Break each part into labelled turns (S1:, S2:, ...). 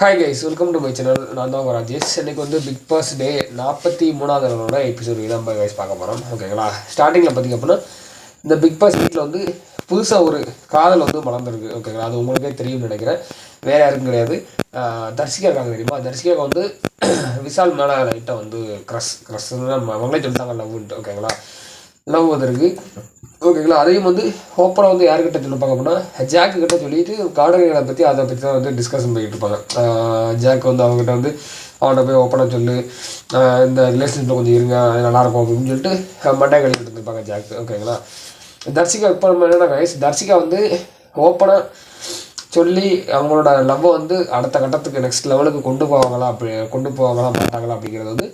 S1: Hi guys, welcome to my channel. நான் தான் உங்கள் ராஜேஷ். இன்னைக்கு வந்து பிக் பாஸ் டே 43வது எபிசோடு நம்ம கைஸ் பார்க்க போகிறோம். ஓகேங்களா, ஸ்டார்டிங்கில் பார்த்திங்க அப்படின்னா இந்த பிக் பாஸ் வீட்டில் வந்து புதுசாக ஒரு காதல் வந்து மலர்ந்துருக்கு. ஓகேங்களா, அது உங்களுக்கே தெரியும்னு நினைக்கிறேன். வேறு யாருக்கும் கிடையாது, தர்ஷிகா இருக்காங்க தெரியுமா. தர்ஷிகா வந்து விஷால் மேலே லைட்டாக வந்து க்ரஷ்ன்னு அவங்களே சொல்லிட்டாங்க, லவ்ன்ட்டு. ஓகேங்களா, லவ் வந்துருக்கு. ஓகேங்களா, அதையும் வந்து ஓப்பனாக வந்து யார்கிட்ட சொல்லிப்பாங்க அப்படின்னா ஜாக்கு கிட்ட சொல்லிட்டு கார்டர்களை பற்றி அதை பற்றி தான் வந்து டிஸ்கஷன் பண்ணிகிட்டு இருப்பாங்க. ஜாக் வந்து அவங்ககிட்ட வந்து அவன்கிட்ட போய் ஓப்பனாக சொல்லு, இந்த ரிலேஷன்ஷிப்பில் கொஞ்சம் இருங்க, அது நல்லாயிருக்கும் அப்படின்னு சொல்லிட்டு மண்டை கழிக்கிட்டு இருந்திருப்பாங்க ஜாக். ஓகேங்களா, தர்ஷிகா இப்போ என்னென்னா கைஸ், தர்ஷிகா வந்து ஓப்பனாக சொல்லி அவங்களோட லவ்வை வந்து அடுத்த கட்டத்துக்கு நெக்ஸ்ட் லெவலுக்கு கொண்டு போவாங்களா மாட்டாங்களா அப்படிங்கிறது வந்து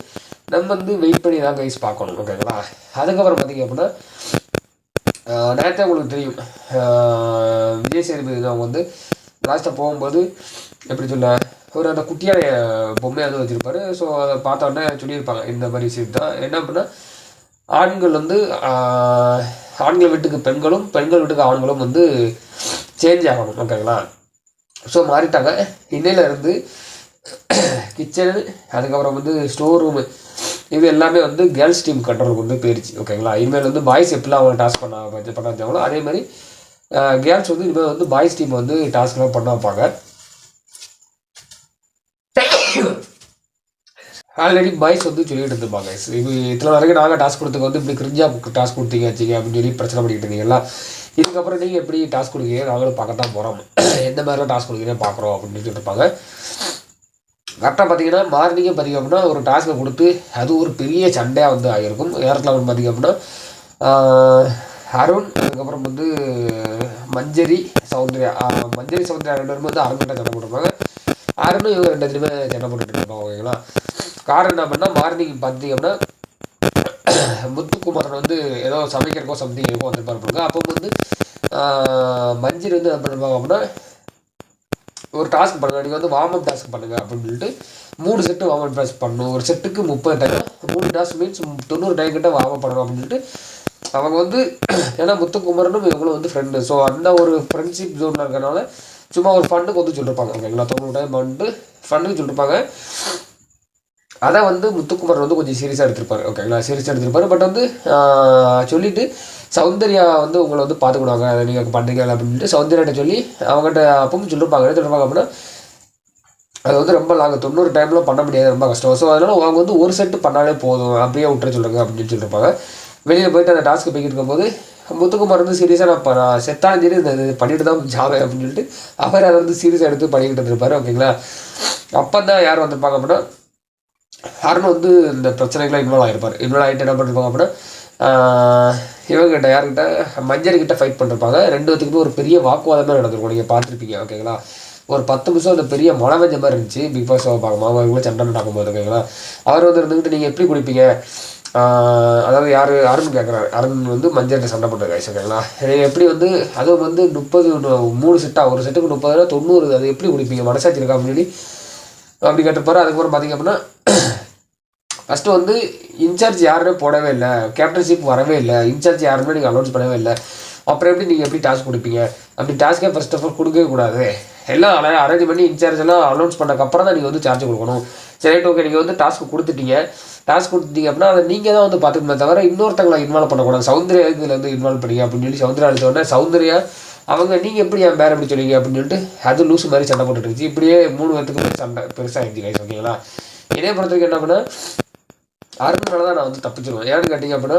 S1: நம்ம வந்து வெயிட் பண்ணி தான் கைஸ் பார்க்கணும். ஓகேங்களா, அதுக்கப்புறம் பார்த்திங்க அப்படின்னா நேரத்தை உங்களுக்கு தெரியும், விஜய் சேதுபதி அவங்க வந்து லாஸ்ட்டாக போகும்போது எப்படி சொல்ல ஒரு அந்த குட்டியான பொம்மையை வந்து வச்சுருப்பாரு. ஸோ அதை பார்த்த உடனே சொல்லியிருப்பாங்க இந்த மாதிரி விஷயம் தான். என்ன அப்படின்னா ஆண்கள் வந்து ஆண்கள் வீட்டுக்கு பெண்களும், பெண்கள் வீட்டுக்கு ஆண்களும் வந்து சேஞ்ச் ஆகணும். ஓகேங்களா, ஸோ மாறிட்டாங்க. இன்னையிலேருந்து கிச்சனு, அதுக்கப்புறம் வந்து ஸ்டோர் ரூமு, இது எல்லாமே வந்து கேர்ள்ஸ் டீம் கண்ட்ரோலுக்கு வந்து போயிடுச்சு. ஓகேங்களா, இனிமேல் வந்து பாய்ஸ் எப்படிலாம் அவங்க டாஸ்க் பண்ண வச்சாங்களோ அதே மாதிரி கேர்ள்ஸ் வந்து இனிமேல் வந்து பாய்ஸ் டீம் வந்து டாஸ்க்லாம் பண்ண வைப்பாங்க. ஆல்ரெடி பாய்ஸ் வந்து சொல்லிட்டு இருந்திருப்பாங்க, இது இத்தனை வரைக்கும் நாங்கள் டாஸ்க் கொடுத்துக்க வந்து இப்படி கிரிஞ்சாக டாஸ்க் கொடுத்தீங்க வச்சிங்க அப்படின்னு சொல்லி பிரச்சனை பண்ணிக்கிட்டு இருந்தீங்களா. இதுக்கப்புறம் நீங்கள் எப்படி டாஸ்க் கொடுக்கீங்க, நாங்களும் பார்க்கத்தான் போகிறோம், எந்த மாதிரிலாம் டாஸ்க் கொடுக்குறீங்க பார்க்குறோம் அப்படின்னு சொல்லிட்டு இருப்பாங்க. கரெக்டாக பார்த்தீங்கன்னா மார்னிங்கே பார்த்திங்க அப்படின்னா ஒரு டாஸ்க்கை கொடுத்து அது ஒரு பெரிய சண்டையாக வந்து ஆகியிருக்கும். யாருக்கெல்லாம் பார்த்திங்க அப்படின்னா அருண், அதுக்கப்புறம் வந்து மஞ்சரி சௌந்தர்யா ரெண்டு பேரும் வந்து அருண்கிட்ட சண்டை போட்டிருப்பாங்க. அருணும் இவங்க ரெண்டு பேருமே சண்டை போட்டுட்டு இருப்பாங்க. ஓகேங்களா, காரணம் என்ன பண்ணால் மார்னிங் பார்த்திங்க அப்படின்னா முத்துக்குமாரன் வந்து ஏதோ சமைக்கிறக்கோ சம்திங் இருக்கோ வந்துருப்பாருப்பாங்க. அப்போ வந்து மஞ்சரி வந்து என்ன பண்ணிருப்பாங்க அப்படின்னா ஒரு டாஸ்க் பண்ணுங்க, நீங்கள் வந்து வார்ம் அப் டாஸ்க் பண்ணுங்கள் அப்படின்னு சொல்லிட்டு 3 செட்டு வார்ம் அப் டாஸ்க் பண்ணணும். ஒரு செட்டுக்கு 30 டைம், 3 டாஸ்க் மீன்ஸ் 90 டைம் கிட்ட வார்ம் அப் பண்ணணும் அப்படின்னு சொல்லிட்டு அவங்க வந்து, ஏன்னா முத்துக்குமரனும் இவங்களும் வந்து ஃப்ரெண்டு. ஸோ அந்த ஒரு ஃப்ரெண்ட்ஷிப் ஜோனில் இருக்கிறனால சும்மா ஒரு ஃபண்டுக்கு வந்து சொல்லியிருப்பாங்க. ஓகேங்களா, 90 டைம் வந்து ஃபண்டுக்கு சொல்லியிருப்பாங்க. அதை வந்து முத்துக்குமரன் வந்து கொஞ்சம் சீரியஸாக எடுத்திருப்பார். ஓகேங்களா, சீரியஸாக எடுத்திருப்பார். பட் வந்து சொல்லிவிட்டு சௌந்தர்யா வந்து உங்களை வந்து பார்த்துக்கிடுவாங்க, அதை நீங்கள் பண்ணுறீங்க அப்படின்ட்டு சௌந்தர்யாட்ட சொல்லி அவங்ககிட்ட அப்பவும் சொல்லியிருப்பாங்க. என்ன சொல்லியிருப்பாங்க அப்படின்னா அது வந்து ரொம்ப லாங் 90 டைம்லாம் பண்ண முடியாது, ரொம்ப கஷ்டம். ஸோ அதனால் அவங்க வந்து ஒரு செட்டு பண்ணாலே போதும், அப்படியே விட்டுற சொல்லுங்க அப்படின்னு சொல்லியிருப்பாங்க. வெளியில் போயிட்டு அந்த டாஸ்க்கு போய்கிட்டு இருக்கும்போது முத்துக்குமார் வந்து சீரியஸாக நான் செத்தாலும் சரி இந்த இது பண்ணிட்டு தான் ஜாவேன் அப்படின்னு சொல்லிட்டு அவர் அதை வந்து சீரியஸாக எடுத்து பண்ணிக்கிட்டு இருந்திருப்பாரு. ஓகேங்களா, அப்போ தான் யார் வந்திருப்பாங்க அப்படின்னா அருண் வந்து இந்த பிரச்சனைகளாக இன்வால்வ் ஆகிட்டு என்ன பண்ணிருப்பாங்க அப்படின்னா இவங்ககிட்ட யார்கிட்ட மஞ்சரிக்கிட்ட ஃபைட் பண்ணிருப்பாங்க. ரெண்டு பேத்துக்குமே ஒரு பெரிய வாக்குவாதமாக நடந்திருக்கும், நீங்கள் பார்த்துருப்பீங்க. ஓகேங்களா, ஒரு 10 நிமிஷம் அந்த பெரிய மழை பெஞ்ச மாதிரி இருந்துச்சு பிக் பாஸ் பார்க்கும்போது அவங்களும் சண்டை நடக்கும்போது. ஓகேங்களா, அவர் வந்து இருந்துக்கிட்டு நீங்கள் எப்படி குடிப்பீங்க, அதாவது யார் அருண் கேட்குறாரு. அருண் வந்து மஞ்சள் சண்டை போட்டு கைஸ். ஓகேங்களா, நீங்கள் எப்படி வந்து அதுவும் வந்து 3 செட்டாக ஒரு செட்டுக்கு 30 90 அது எப்படி குடிப்பீங்க, மனசாட்சி இருக்கா அப்படின்னு சொல்லி அப்படி கேட்டிருப்பாரு. அதுக்கப்புறம் பார்த்திங்க அப்படின்னா ஃபஸ்ட்டு வந்து இன்சார்ஜ் யாருமே போடவே இல்லை, கேப்டன்ஷிப் வரவே இல்லை, இன்சார்ஜ் யாருமே நீங்கள் அனௌன்ஸ் பண்ணவே இல்லை, அப்புறம் நீங்கள் எப்படி டாஸ்க் கொடுப்பீங்க, அப்படி டாஸ்க்கே ஃபர்ஸ்ட் ஆஃப் ஆல் கொடுக்கவே கூடாது. எல்லாம் அரேஞ்ச் பண்ணி இன்சார்ஜ் எல்லாம் அனௌன்ஸ் பண்ணக்கப்புறம் தான் நீங்கள் வந்து சார்ஜ் கொடுக்கணும். சரி, ஓகே, நீங்கள் வந்து டாஸ்க் கொடுத்துட்டீங்க அப்படின்னா அதை நீங்கள் தான் வந்து பார்த்துக்கணுமே தவிர இன்னொருத்தங்களை இன்வால்வ் பண்ணக்கூடாது. சௌந்தர்யா இதில் வந்து இன்வால்வ் பண்ணிங்க அப்படின்னு சொல்லி சௌந்தர்யா அழுத்தோடனே சௌந்தர்யா அவங்க நீங்கள் எப்படி என் பேர் எப்படி சொல்லிங்க அப்படின்னு சொல்லிட்டு அது லூஸ் மாதிரி சண்டை போட்டுட்டு இருந்துச்சு. இப்படியே 3 பேத்துக்கு சண்டை பெருசாக இருந்துச்சு கைஸ். ஓகேங்களா, இதே பொறுத்தவரைக்கும் என்ன அப்படின்னா அருண்னால தான் நான் வந்து தப்பிச்சிருவேன். ஏன்னு கேட்டிங்க அப்படின்னா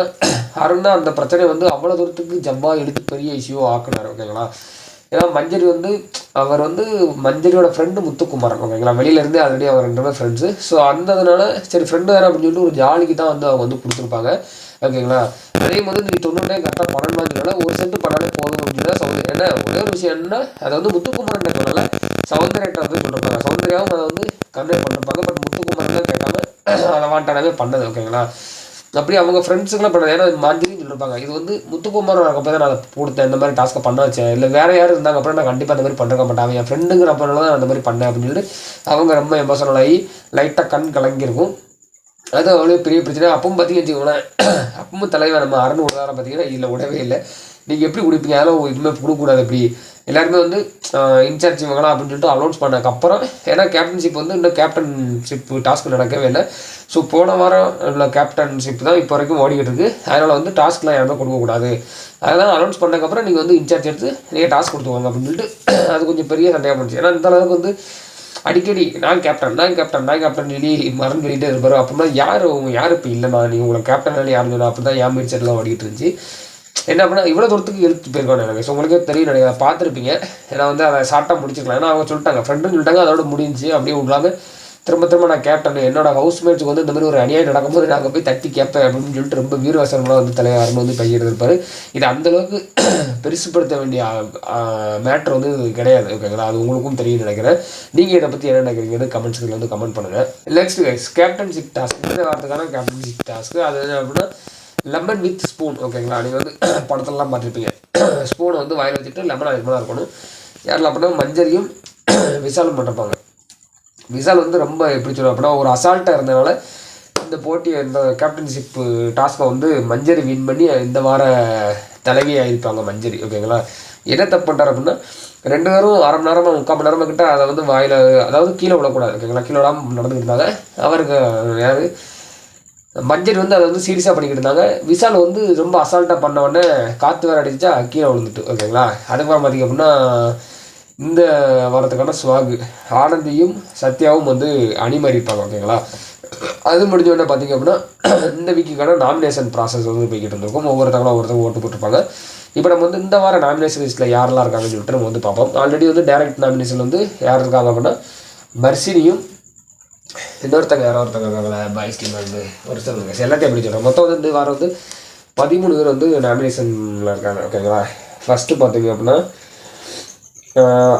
S1: அருண் தான் அந்த பிரச்சனையை வந்து அவ்வளோ தூரத்துக்கு ஜம்பாக எடுத்து பெரிய இஷ்யூ ஆக்குனார். ஓகேங்களா, ஏன்னா மஞ்சரி வந்து அவர் வந்து மஞ்சரியோட ஃப்ரெண்டு முத்துக்குமாரன். ஓகேங்களா, வெளியிலேருந்தே ஆல்ரெடி அவர் 2 பேரும் ஃப்ரெண்ட்ஸு. ஸோ அந்ததுனால சரி ஃப்ரெண்டு தானே அப்படின்னு சொல்லிட்டு ஒரு ஜாலிக்கு தான் வந்து அவங்க வந்து கொடுத்துருப்பாங்க. ஓகேங்களா, அதே மாதிரி நீங்கள் 90 டைம் கரெக்டாக பண்ணணும்னால ஒரு செட்டு பண்ணாலே போதும் அப்படின்னா சௌந்தர்யா என்ன ஒரே ஒரு விஷயம் என்னன்னா அதை வந்து முத்துக்குமாரன் சொல்லலை, சௌந்தர்யாட்ட வந்து சொல்லிருப்பாங்க. சௌந்தர்யாவும் அதை வந்து கன்வே பண்ணிருப்பாங்க. பட் முத்துக்குமாரன் தான் கேட்காம அதை வாண்டானவே பண்ணது. ஓகேங்களா, அப்படி அவங்க ஃப்ரெண்ட்ஸுக்கெல்லாம் பண்ணது. ஏன்னா மஞ்சரின்னு சொல்லியிருப்பாங்க, இது வந்து முத்துக்குமாரன் அப்போ தான் நான் அதை கொடுத்தேன், இந்த மாதிரி டாஸ்க்கை பண்ண வச்சேன், இல்லை வேறு யாரும் இருந்தாங்க அப்புறம் நான் கண்டிப்பாக அந்த மாதிரி பண்ணிருக்க மாட்டாங்க, என் ஃப்ரெண்டுங்கிறப்பனால தான் நான் அந்த மாதிரி பண்ணேன் அப்படின்னு சொல்லிட்டு அவங்க ரொம்ப எமோஷனல் ஆகி லைட்டாக கண் கலங்கியிருக்கும். அது அவ்வளோ பெரிய பிரச்சனை. அப்பவும் பார்த்தீங்கன்னு வச்சுக்கோங்களேன், அப்பவும் தலைவன் நம்ம அருண் உதாரணம் பார்த்தீங்கன்னா இதில் விடவே இல்லை. நீங்கள் எப்படி கொடுப்பீங்க? அதெல்லாம் இதுவுமே கொடுக்கக்கூடாது. எப்படி எல்லாருமே வந்து இன்சார்ஜ் இவங்களாம் அப்படின்னு சொல்லிட்டு அனௌன்ஸ் பண்ணதுக்கப்புறம், ஏன்னா கேப்டன்ஷிப் வந்து இன்னும் கேப்டன்ஷிப் டாஸ்க் நடக்கவே இல்லை. ஸோ போன வாரம் உள்ள கேப்டன்ஷிப் தான் இப்போ வரைக்கும் ஓடிக்கிட்டு இருக்குது. அதனால் வந்து டாஸ்க்லாம் யாருமே கொடுக்கக்கூடாது. அதெல்லாம் அனௌன்ஸ் பண்ணதுக்கப்புறம் நீங்கள் வந்து இன்சார்ஜ் எடுத்து நீங்கள் டாஸ்க் கொடுத்துவாங்க அப்படின்னு சொல்லிட்டு அது கொஞ்சம் பெரிய சண்டையாக போச்சு. ஏன்னா இந்த அளவுக்கு வந்து அடிக்கடி நான் கேப்டன் சொல்லி மறந்து சொல்லிட்டே இருப்பார். அப்படின்னா யார் இப்போ இல்லைண்ணா நீங்கள் உங்களை கேப்டன் யாருன்னு சொன்னா அப்படி தான் என் மைண்ட் செட்லாம் ஓடிக்கிட்டு இருந்துச்சு. என்ன அப்படின்னா இவ்வளோ தூரத்துக்கு எடுத்து போயிருக்கோம் எனக்கு. ஸோ உங்களுக்கே தெரியும் நினைக்கிறேன், பார்த்துருப்பீங்க. ஏன்னா வந்து அதை ஷார்ட்டாக முடிச்சுக்கலாம். ஏன்னா அவங்க சொல்லிட்டாங்க, ஃப்ரெண்டுன்னு சொல்லிட்டாங்க, அதோட முடிஞ்சு அப்படியே விடாம திரும்ப நான் கேப்டன் என்னோட ஹவுஸ்மேட்ஸுக்கு வந்து இந்த மாதிரி ஒரு அநியாயம் நடக்கும்போது நாங்கள் போய் தட்டி கேட்பேன் அப்படின்னு சொல்லிட்டு ரொம்ப வீரவசனங்களாக வந்து தலைவர்னு வந்து பையன் இருப்பார். இது அந்தளவுக்கு பெருசுப்படுத்த வேண்டிய மேட்ரு வந்து கிடையாது. ஓகேங்களா? அது உங்களுக்கும் தெரியும் நினைக்கிறேன். நீங்கள் இதை பற்றி என்ன நினைக்கிறீங்கன்னு கமெண்ட்ஸ்களில் வந்து கமெண்ட் பண்ணுங்கள். Next guys, captainship task. இந்த வாரத்துக்கான கேப்டன்ஷிப் டாஸ்க்கு அது என்ன அப்படின்னா லெமன் வித் ஸ்பூன். ஓகேங்களா? நீங்கள் வந்து படத்துலலாம் பார்த்துருப்பீங்க. ஸ்பூனை வந்து வாயில் வச்சுட்டு லெமன் அதிகமாக இருக்கணும். யாரில் அப்படின்னா மஞ்சரியும் விசாலும் பண்ணிருப்பாங்க. விசால் வந்து ரொம்ப எப்படி சொல்லுவோம் அப்படின்னா ஒரு அசால்ட்டாக இருந்ததுனால இந்த போட்டியை இந்த கேப்டன்ஷிப்பு டாஸ்க்கை வந்து மஞ்சரி வின் பண்ணி இந்த வார தலைவியாக இருப்பாங்க மஞ்சரி. ஓகேங்களா? என்ன தப்பு பண்ணுறாரு அப்படின்னா 2 பேரும் அரை மணி நேரமாக 3/4 மணி நேரமாக கிட்ட அதை வந்து வாயில் அதாவது கீழே விடக்கூடாது. ஓகேங்களா? கீழே விடாமல் நடந்துக்கிட்டு இருந்தாங்க. அவருக்கு யார் மஞ்சரி வந்து அதை வந்து சீரியஸாக பண்ணிக்கிட்டு இருந்தாங்க. விசால் வந்து ரொம்ப அசால்ட்டாக பண்ண உடனே காற்று வேறு அடிச்சா கீழே விழுந்துட்டு. ஓகேங்களா? அதுக்கப்புறம் பார்த்திங்க அப்படின்னா இந்த வாரத்துக்கான ஸ்வாகு ஆனந்தியும் சத்யாவும் வந்து அணிமறிப்பாங்க. ஓகேங்களா? அது முடிஞ்சோடனே பார்த்திங்க அப்படின்னா இந்த வீக்குக்கான நாமினேஷன் ப்ராசஸ் வந்து போய்கிட்டு இருந்திருக்கும். ஒவ்வொருத்தவங்க ஓட்டு போட்டிருப்பாங்க. இப்போ நம்ம வந்து இந்த வாரம் நாமினேஷன் லிஸ்ட்டில் யாரெல்லாம் இருக்காங்கன்னு சொல்லிட்டு நம்ம வந்து பார்ப்போம். ஆல்ரெடி வந்து டைரக்ட் நாமினேஷன் வந்து யார் இருக்காங்க அப்படின்னா வர்ஷினியும் இன்னொருத்தங்க ஒருத்தங்க இருக்காங்களே பாய்ஸ் டீம் வந்து ஒருத்தவங்க எல்லாத்தையும் எப்படி சொல்கிறோம். மொத்தம் வந்து இந்த வாரம் வந்து 13 பேர் வந்து நாமினேஷனில் இருக்காங்க. ஓகேங்களா? ஃபஸ்ட்டு பார்த்தீங்க அப்படின்னா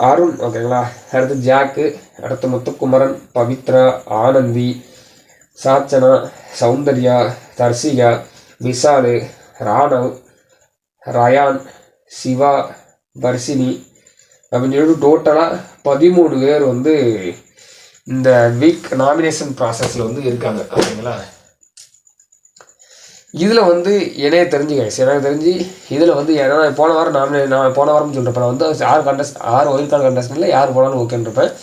S1: அருண். ஓகேங்களா? அடுத்து ஜாக்கு, அடுத்து முத்துக்குமரன், பவித்ரா, ஆனந்தி, சாச்சனா, சௌந்தர்யா, தர்சிகா, விஷாலு, ராணவ், ரயான், சிவா, வர்ஷினி அப்படின்னு சொல்லிட்டு டோட்டலாக 13 பேர் வந்து இந்த வீக் நாமினேஷன் ப்ராசஸில் வந்து இருக்காங்க. ஓகேங்களா? இதில் வந்து எனக்கு தெரிஞ்சு இதில் வந்து ஏன்னா போன வாரம் நான் போன வாரம்னு சொல்கிறப்ப வந்து 6 ஒயில்ட் கார்டு கண்டஸ்டன்ட்டில் யார் போனாலும் ஓகேன்னு இருப்பேன்.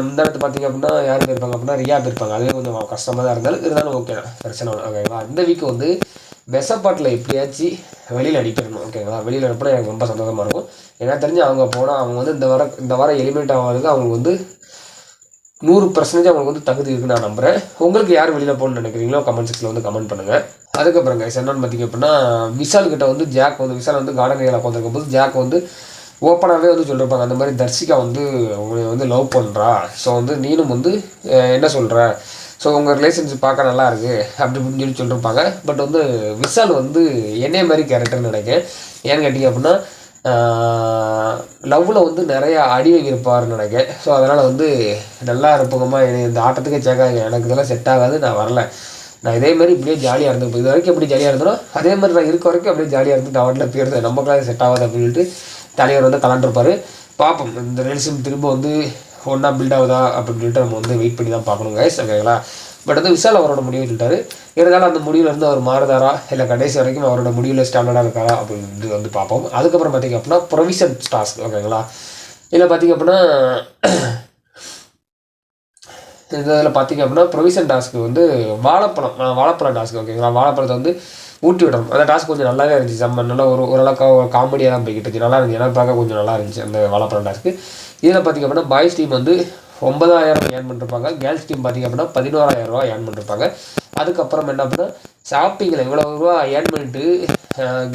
S1: இந்த இடத்து பார்த்திங்க அப்படின்னா யார் போயிருப்பாங்க அப்படின்னா ரியா போயிருப்பாங்க. அதுவே கொஞ்சம் கஷ்டமாக தான் இருந்தாலும் ஓகே தான், பிரச்சனை இல்லை. ஓகேங்களா? இந்த வீக் வந்து மெசப்பாட்டில் எப்படியாச்சும் வெளியில் அடிக்கணும். ஓகேங்களா? வெளியில் அனுப்பினா எனக்கு ரொம்ப சந்தோஷமாக இருக்கும். எனக்கு தெரிஞ்சு அவங்க போனால் அவங்க வந்து இந்த வாரம் எலிமினேட் ஆகிறதுக்கு அவங்களுக்கு வந்து 100% அவங்களுக்கு வந்து தகுதி இருக்குன்னு நான் நம்புகிறேன். உங்களுக்கு யார் வெளியில் போகணும்னு நினைக்கிறீங்களோ கமெண்ட் செக்ஷனில் வந்து கமெண்ட் பண்ணுங்கள். அதுக்கப்புறம் கைஸ் என்னன்னு பார்த்திங்க அப்படின்னா விஷால் கிட்ட வந்து ஜாக் வந்து விஷால் வந்து கார்டன் ஏரியாவில் உட்காந்துருக்கும் போது ஜாக் வந்து ஓப்பனாகவே வந்து சொல்லியிருப்பாங்க, அந்த மாதிரி தர்ஷிகா வந்து உங்களை வந்து லவ் பண்ணுறா. ஸோ வந்து நீனும் வந்து என்ன சொல்கிற, ஸோ உங்கள் ரிலேஷன்ஷிப் பார்க்க நல்லா இருக்குது அப்படி இப்படின்னு சொல்லி சொல்லியிருப்பாங்க. பட் வந்து விஷால் வந்து என்னைய மாதிரி கேரக்டர்னு நினைக்கிறேன். ஏன்னு கேட்டிங்க அப்படின்னா லவ்வில் வந்து நிறையா அடி வாங்கியிருப்பார்னு நினைக்கிறேன். ஸோ அதனால் வந்து நல்லா இருப்போங்கம்மா, இந்த ஆட்டத்துக்கே சேர்க்காங்க, எனக்கு இதெல்லாம் செட் ஆகாது, நான் வரல, நான் இதேமாதிரி இப்படியே ஜாலியாக இருந்துப்போம், இது வரைக்கும் எப்படி ஜாலியாக இருந்தனோ அதே மாதிரி நான் இருக்க வரைக்கும் அப்படியே ஜாலியாக இருந்து நான் வாட்டில் போயிருந்தேன், நமக்குலாம் செட் ஆகாது அப்படின்னு சொல்லிட்டு தலைவர் வந்து கலந்துருப்பார். பார்ப்போம் இந்த ரிலேஷன் திரும்ப வந்து ஒன்றா பில்ட் ஆகுதா அப்படின்னு சொல்லிட்டு நம்ம வந்து வெயிட் பண்ணி தான் பார்க்கணும் கைஸ். ஓகேங்களா? பட் வந்து விஷால் அவரோட முடிவு சொல்லிட்டாரு. இருந்தாலும் அந்த முடிவுலேருந்து அவர் மாறுதாரா இல்லை கடைசி வரைக்கும் அவரோட முடிவில் ஸ்டாண்டர்டாக இருக்காரா அப்படின்னு வந்து பார்ப்போம். அதுக்கப்புறம் பார்த்திங்க அப்படின்னா ப்ரொவிஷன் டாஸ்க். ஓகேங்களா? இதில் பார்த்திங்க அப்படின்னா இதில் பார்த்திங்க அப்படின்னா ப்ரொவிஷன் டாஸ்க்கு வந்து வாழைப்பழம் டாஸ்க். ஓகேங்களா? வாழைப்பழத்தை வந்து ஊட்டி விடணும். அந்த டாஸ்க் கொஞ்சம் நல்லாவே இருந்துச்சு. நம்ம நல்லா ஓரளவுக்கு காமெடியாக தான் போய்கிட்டு இருந்துச்சு. நல்லா இருந்துச்சு, எனக்கு பார்க்க கொஞ்சம் நல்லா இருந்துச்சு அந்த வாழைப்பழம் டாஸ்க்கு. இதில் பார்த்திங்க அப்படின்னா பாய்ஸ் டீம் வந்து 9,000 ஏர்ன் பண்ணிருப்பாங்க. கேர்ள்ஸ் டீம் பார்த்திங்க அப்படின்னா 11,000 ரூபா ஏர்ன் பண்ணிருப்பாங்க. அதுக்கப்புறம் என்ன அப்படின்னா ஷாப்பிங்கில் இவ்வளோ ரூபா ஏர்ன் பண்ணிட்டு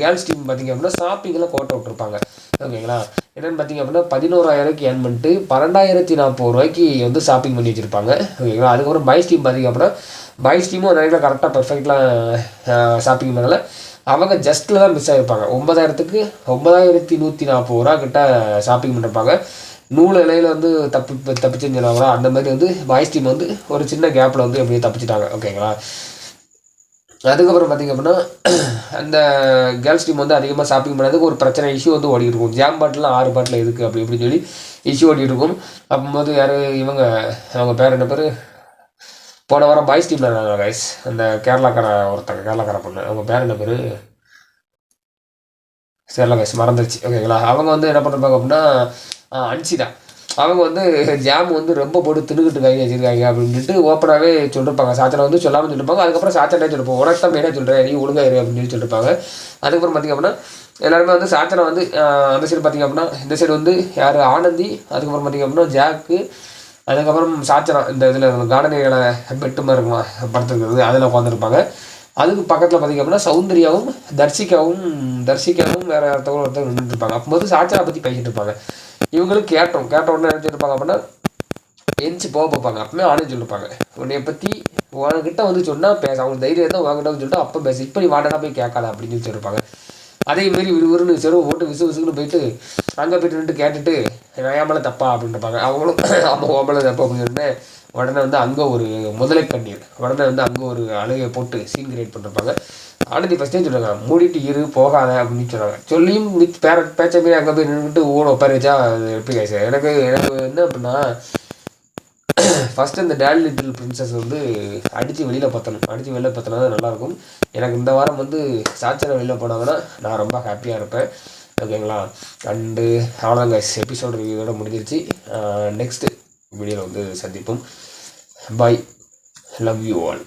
S1: கேர்ள்ஸ் டீம் பார்த்திங்க அப்படின்னா ஷாப்பிங்கில் கோட்டை விட்டுருப்பாங்க. ஓகேங்களா? என்னென்னு பார்த்திங்க அப்படின்னா 11,000 ஏர்ன் பண்ணிட்டு 12,040 ரூபாய்க்கு வந்து ஷாப்பிங் பண்ணி வச்சுருப்பாங்க. ஓகேங்களா? அதுக்கப்புறம் பாய்ஸ் டீம் பார்த்திங்க அப்படின்னா பாய்ஸ் டீமும் நிறைய கரெக்டாக பர்ஃபெக்டாக ஷாப்பிங் பண்ணல, அவங்க ஜஸ்ட்டில் தான் மிஸ் ஆகிருப்பாங்க. 9,000க்கு 9,140 ரூபா கிட்ட ஷாப்பிங் பண்ணிருப்பாங்க. நூல் இலையில் வந்து தப்பிச்சுன்னு சொன்னாங்களா, அந்த மாதிரி வந்து பாய்ஸ் டீம் வந்து ஒரு சின்ன கேப்பில் வந்து எப்படியே தப்பிச்சிட்டாங்க. ஓகேங்களா? அதுக்கப்புறம் பார்த்திங்க அப்படின்னா அந்த கேர்ள்ஸ் டீம் வந்து அதிகமாக ஷாப்பிங் பண்ணதுக்கு ஒரு பிரச்சனை இஷ்யூ வந்து ஓடிட்டு இருக்கும். ஜாம் பாட்டில் 6 பாட்டில் எதுக்கு அப்படி இப்படின்னு சொல்லி இஷ்யூ ஓடிட்டு இருக்கும். அப்போது யார் அவங்க பேர் என்ன பேர், போன வாரம் பாய்ஸ் டீமில் இருந்தாங்க கைஸ், அந்த கேரளாக்கார பொண்ணு, அவங்க பேர் என்ன பேர், சரில கைஸ் மறந்துருச்சு ஓகேங்களா. அவங்க வந்து என்ன பண்ணுறாங்க அப்படின்னா அன்சிதா அவங்க வந்து ஜாம் வந்து ரொம்ப போட்டு தின்னுக்கிட்டு இருக்காங்க வச்சிருக்காங்க அப்படின்ட்டு ஓப்பனாகவே சொல்லிருப்பாங்க. சாச்சனை வந்து சொல்லாமல் சொல்லிருப்பாங்க. அதுக்கப்புறம் சாச்சனே சொல்லிருப்போம் உனக்கு தான் மெயினாக சொல்கிறேன் நீ ஒழுங்காயிரு அப்படின்னு சொல்லி சொல்லிருப்பாங்க. அதுக்கப்புறம் பார்த்திங்க அப்படின்னா எல்லாருமே வந்து சாச்சனை வந்து அந்த சைடு பார்த்திங்க அப்படின்னா இந்த சைடு வந்து யார் ஆனந்தி, அதுக்கப்புறம் பார்த்திங்க அப்படின்னா ஜாக்கு, அதுக்கப்புறம் சாச்சனா இந்த இதில் கார்டனிகளை பெட்டு மாதிரி இருக்குமா படுத்துருக்கிறது அதில் உட்காந்துருப்பாங்க. அதுக்கு பக்கத்தில் பார்த்திங்க அப்படின்னா சௌந்தர்யாவும் தர்சிகாவும் வேறு ஒருத்தவங்க நின்றுருப்பாங்க. அப்போது சாச்சனா பற்றி பேசிகிட்டு இருப்பாங்க. இவங்களும் கேட்ட உடனே நினச்சிருப்பாங்க அப்படின்னா எந்திச்சு போக பார்ப்பாங்க. அப்பவுமே ஆனந்த் சொல்லிருப்பாங்க உன்னைய பற்றி உனக்கிட்ட வந்து சொன்னால் பேச அவங்க தைரியம் தான் உங்ககிட்ட வந்து சொல்லிட்டு அப்போ பேச இப்போ நீ வாடனா போய் கேட்காத அப்படின்னு சொல்லி சொல்லியிருப்பாங்க. அதேமாரி விறுவிறுன்னு செருவு போட்டு விசுன்னு போயிட்டு அங்கே போயிட்டு நின்று கேட்டுட்டு நான் மேலே தப்பா அப்படின்ட்டுருப்பாங்க. அவங்களும் ஆமாம் ஓமலை தப்பா அப்படின்னு சொன்னேன். உடனே வந்து அங்கே ஒரு முதலை கண்ணீர் உடனே வந்து அங்கே ஒரு அழுகையை போட்டு சீன் கிரியேட் பண்ணிருப்பாங்க. ஆனந்தி ஃபஸ்ட்டே சொல்லுவாங்க மூடிட்டு இரு போகாத அப்படின்னு சொன்னாங்க. சொல்லியும் பேச்ச போய் அங்கே போய் நின்றுட்டு ஓட உட்கார வச்சா எப்படி சார் எனக்கு என்ன அப்படின்னா ஃபஸ்ட்டு இந்த டேட் லிட்டில் பிரின்சஸ் வந்து அடித்து வெளியில் பற்றினா தான் நல்லாயிருக்கும். எனக்கு இந்த வாரம் வந்து சாச்சனை வெளியில் போனாங்கன்னா நான் ரொம்ப ஹாப்பியாக இருப்பேன் ஓகேங்களா. அண்டு அவ்வளோதான் கைஸ் எபிசோடு ரிவ்யூவோட முடிஞ்சிருச்சு. நெக்ஸ்ட்டு வீடியோவில் வந்து சந்திப்போம். பாய், லவ் யூ ஆல்.